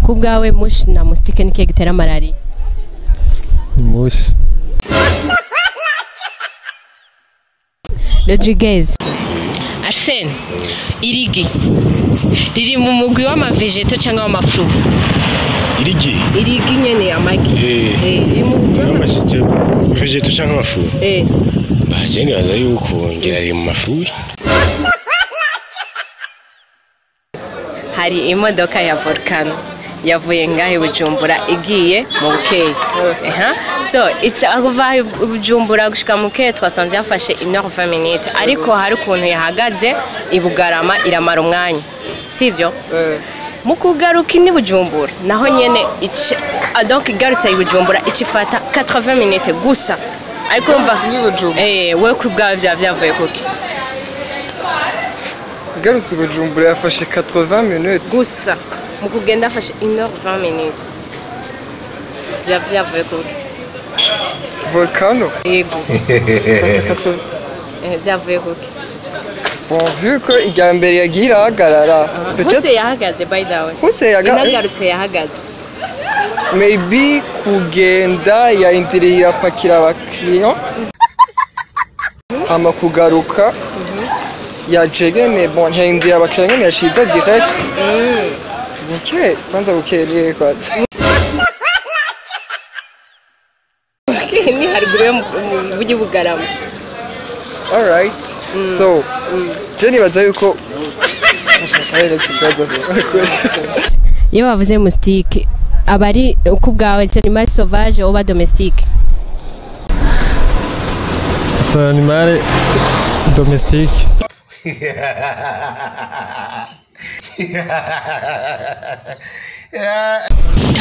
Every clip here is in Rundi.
kubgawe mush na mustike nike gitera malaria mush Rodriguez Arsene irigi riri mu mugwi w'amavegeto cyangwa w'amafru irigi nyene amagi iri mu mugwi w'amavegeto cyangwa amafru baje nibaza yuko ngira ari mu mafru hari imodoka ya Volcano yavuye ngahe Bujumbura igiye mu Bukeye so kuva Bujumbura gushika mu Bukeye twasanze yafashe 1h20 minutes ariko hari ukuntu yahagaze ibugarama iramara umwanya sivyo mu kugaruka ni Bujumbura naho nyene donc igarutse Bujumbura icifata 80 minutes gusa ariko urumva we kubwa vyavuye kuki igarutse Bujumbura yafashe 80 minutes gusa mu kugenda afashe 1h20 minutes vyavuye kuki Volcano yego vyavuye kuki bon vu que igambere yagira hagarara peut-être yahagaze by the way hose yagarutse yahagaze maybe kugenda ya indiri yapakira abakiriya ama kugaruka ya jegene bon ya indiri abakiriya ngene yashiza direct okay kwanza ukereye kwanza ni haruguru mu bugi bugarama all right so Jenny baza yuko iyo bavuze mustike abari ukubgawe c'est animal sauvage ou domestique c'est un animal domestique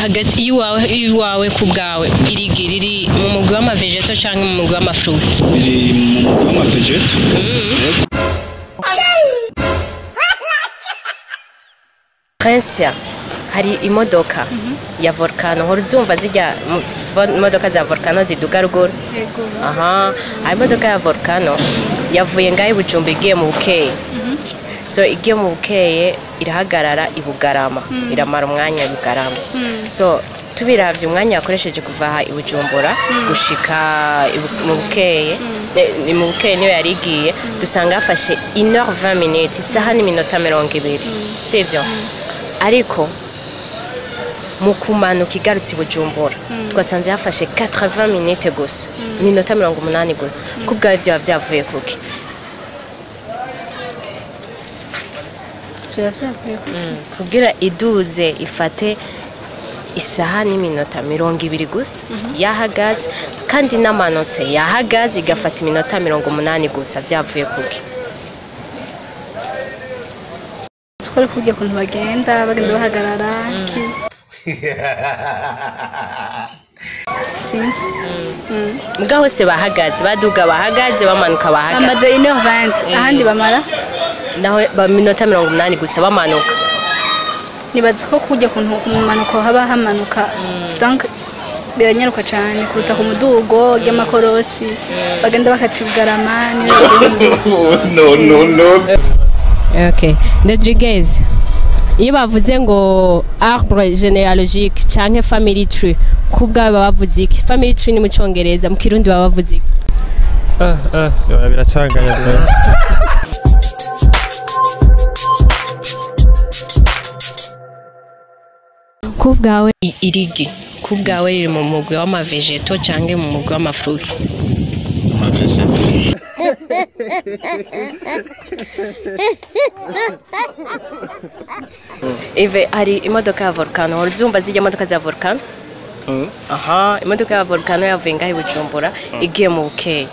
hagati iwawe kubgawe irigi riri mu mugwi w'amavegeto cyangwa mu mugwi w'amafru riri mu mugwi w'amavegeto Prince hari imodoka ya Volcano horizumva zijya imodoka za Volcano ziduga ruguru aha hari imodoka ya Volcano yavuye ngahe Bujumbura igiye mu Bukeye so igiye mu Bukeye irahagarara ibugarama iramara umwanya ibugarama so tubiravye umwanya yakoresheje kuva i Bujumbura gushika mu Bukeye ni mu Bukeye niyo yarigiye dusanga yafashe 1h20 minutes isaha n'iminota 20 sivyo ariko mu kumanuka igarutse Bujumbura twasanze yafashe 80 minutes gusa iminota 80 gusa kubgawe vyo byavuye kuki kugira iduze ifate isaha n'iminota 20 gusa yahagaze kandi namanutse yahagaze igafata iminota 80 gusa byavuye kuki twari kujya kuntu bagenda bahagarara ki sinzi muga hose bahagaze baduga bahagaze bamanuka bahagaze amaze 1h20 ahandi bamara naho ba minota 80 gusa bamanuka nibaza ko kujya kuntu kumanuka haba hamanuka donc biranyaruka cyane kuruta ku mudugo y'amakorosi bagenda bakatibugarama no okay Rodriguez iyo bavuze ngo arbre généalogique canke family tree kubwa bavuze iki family tree ni mu Congereza mu Kirundi bavuze iki biracanganya kubgawe irigi kubgawe riri mu mugwi w'amavegeto canke mu mugwi w'amafru Eve hari imodoka ya Volcano horizumva zijya imodoka za Volcano aha imodoka ya Volcano yavuye ngahe Bujumbura igiye mu Bukeye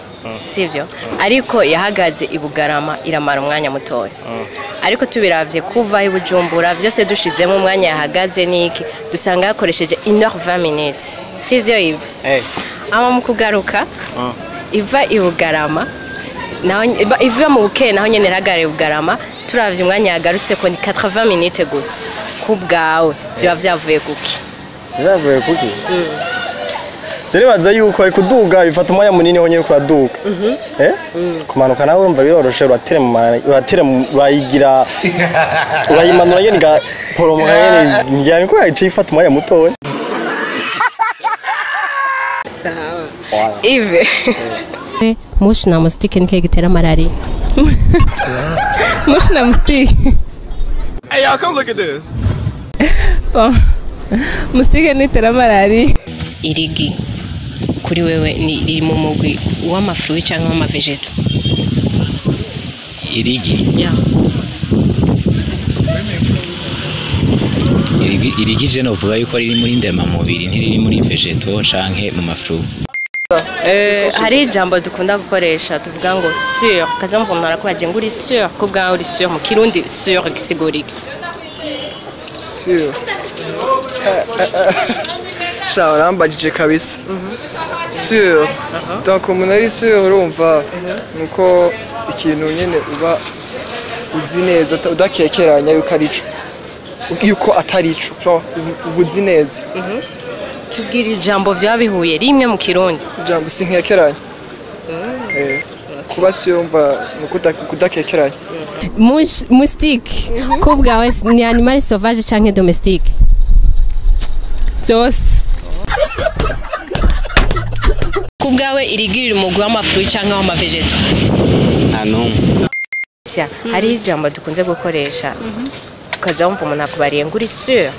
sivyo ariko yahagaze ibugarama iramara umwanya mutoya ariko tubiravye kuva i Bujumbura byose dushizemo umwanya yahagaze niki dusanga yakoresheje 1h20 minutes sivyo Eve ama mu kugaruka iva ibugarama naho iva mu Bukeye naho nyene ragare bugarama turavye umwanya yagarutse ko ni 80 minutes gusa kubgawe byo byavuye kuki byavuye kuki Nibaza yuko ari kuduga bifata umwanya munini ho nyine kuraduga. Kumanuka nawe urumva biroroshe urayigira urayimanura nyine ga poromoka nyine njyane ko yaciye ifata umwanya muto we. Sawa. Ive. Mushi na mustike nike gitera malaria. Mushi na mustike. Hey y'all, come look at this. Bon. Mustike nitera malaria. Irigi kuri wewe ni iri mu mugwi w'amafruit cyangwa w'amavegeto? Irigi. Yeah. Irigi je no vuga yuko riri muri ndema mubiri ntiriri muri vegeto canke mu mafruit. Hari ijambo dukunda gukoresha tuvuga ngo sûr, kaza mvumva narakubaje ngo uri sûr ko bwa uri sûr mu kirundi sûr gisigurike. Sûr. Ciao, rambajije kabisa. Sûr. Donc umuntu ari sûr urumva nuko ikintu nyene uba uzi neza udakekeranya yuko ari ico. Yuko atari ico. So ubuzi neza. Tubwira ijambo byabihuye rimwe mu kirundi. Ijambo sinkekeranya. Kuba sûr mba kudakekeranya. Moustique ko bwawe ni animal sauvage canke domestique? Byose. Ku bwawe irigirira umugwi w'amafruit cyangwa w'amavegeto? Numwe. Hari ijambo dukunze gukoresha tukaza wumva umuntu akubariye ngo uri sûr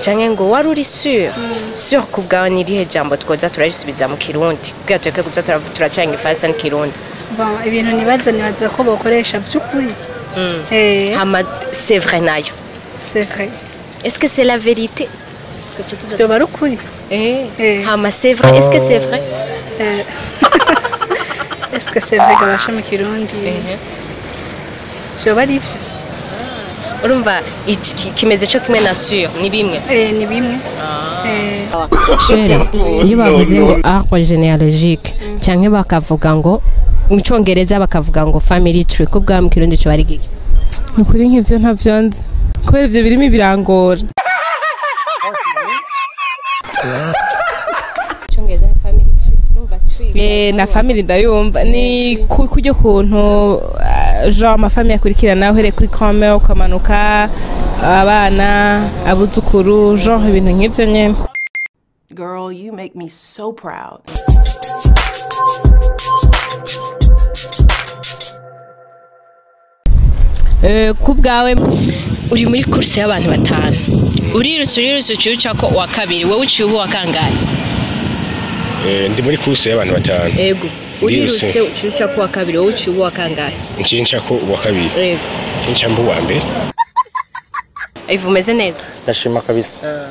cyangwa ngo wari uri sûr. Sûr ku bwawe ni irihe jambo twoza turarisubiza mu kirundi kugira tureke kuza turacanga ifasa n'ikirundi? Bon, ibintu nibaza ko bakoresha by'ukuri. Hama c'est vrai nayo. C'est vrai. Est-ce que c'est la vérité? C'est bari ukuri. Hama c'est vrai. Est-ce que c'est vrai? Est-ce que c'est vrai gabasha mu kirundi? Byoba ari ibyo. Urumva kimeze cyo kimwe na sûr ni bimwe? Ni bimwe. Shera iyo bavuze ngo arbre généalogique cyangwa bakavuga ngo mu cyongereza bakavuga ngo family tree ko bwa mu kirundi cyo ari giki? Ukuri nk'ibyo ntavyonze. Kubera ivyo birimo ibirangora. Cyongereza ni family tree. Numva tree. Na family ndayumva ni kujya kuntu genre amafamily akurikirana uhere kuri grand-mère ukamanuka abana abuzukuru genre ibintu nk'ibyo nyene. Girl, you make me so proud. Ku bwawe uri muri course y'abantu batanu. Urirutse uciuca ko wa kabiri wowe uciye ubu wa kangahe? Ndi muri course y'abantu batanu. Yego. Urirutse uciuca ko wa kabiri wowe uciye ubu wa kangahe? Nshinca ko wa kabiri. Yego. Nshinca mbu wa mbere. Ivu meze neza? Ndashima kabisa.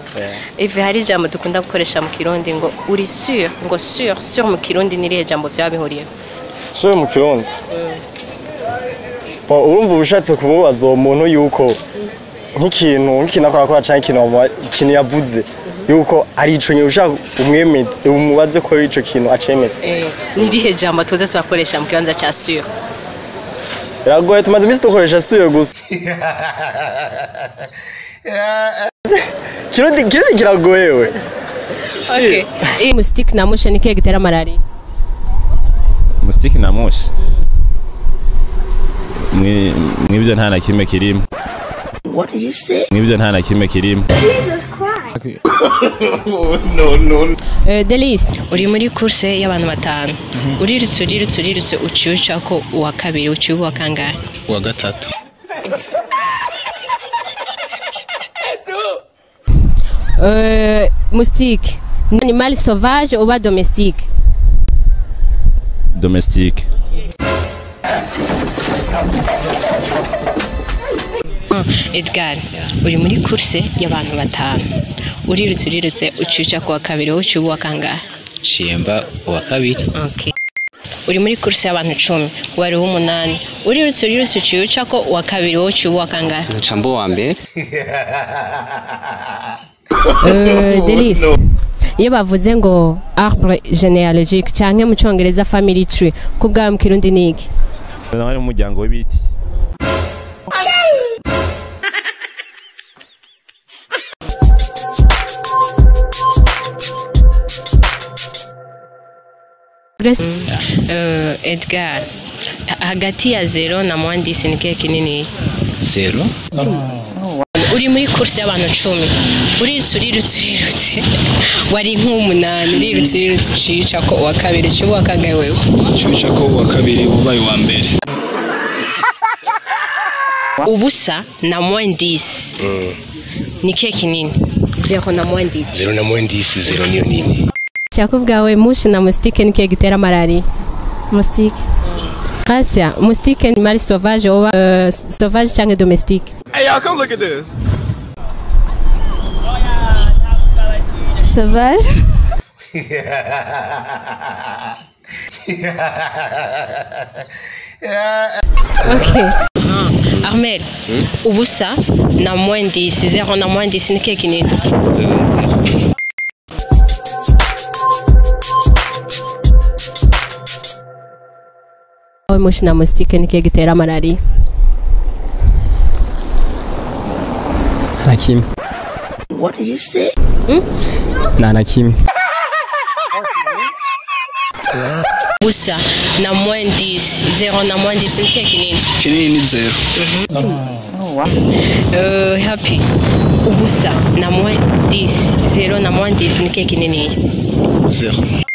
Ivu hari ijambo dukunda gukoresha mu kirundi ngo uri sûr, ngo sûr mu kirundi ni rihe jambo byabihuriye? Sûr mu kirundi. Urumva ubushatse kumubaza uwo muntu yuko nk'ikintu akora cyangwa ikintu yavuze yuko ari ico nyine ushaka umwemeze umubaze ko ico kintu acemetse. Ni rihe jambo tuze twakoresha mu kibanza cya sûr? Biragoye tumaze iminsi dukoresha sûr gusa. Kirundi kiragoye we. Okay. Iyi mustike na mushe ni kihe gitera malaria? Mustike na mushe. Mwibyo nta na kimwe kirimo. What did you say? Mwibyo nta na kimwe kirimo. Jesus Christ. No. Delice, uri muri course y'abantu batanu. Urirutse uciuca ko uwa kabiri uciye uwa kangahe? Uwa gatatu. Moustique, animal sauvage ou pas domestique? Domestique. Edgar, uri muri course y'abantu batanu. Urirutse uciuca ko wa kabiri wowe uciye uwa kangahe? Shimba uwa kabiri. Okay. Uri muri course y'abantu 10, wari w'umunani. Urirutse uciuca ko wa kabiri wowe uciye uwa kangahe? Ncambo wa mbere. Delice. Iyo bavuze ngo arbre généalogique cyangwa mu cyongereza family tree ko bwa mu kirundi niki? Ari umuryango w'ibiti. Grace Edgar hagati ya 0 na -10 ni kihe kinini? 0. Uri muri kursi y'abantu 10 urirutse wari nk'umunani urirutse ucica ko uwa kabiri cyo uwa kangahe wewe? Cica ko uwa kabiri ubaye uwa mbere. Ubusa na -10 ni kihe kinini? 0 na -10. 0 na -10, 0 niyo nini. Cyakubwawe mushi na mustike ni kihe gitera malaria? Mustike. Gracia, mustike ni mali sauvage ou sauvage cyangwa domestique? Hey, y'all, come look at this. Sauvage. Ok. Armel, ubusa na -10, 0 na -10 ni kihe kinini? 0. Mushi na mustike ni kihe gitera malaria? Nakim. What did you say? Nakim. Ubusa na -10, 0 na -10 ni kihe kinini? Kinini 0. Happy. Ubusa na -10, 0 na -10 ni kihe kinini? 0.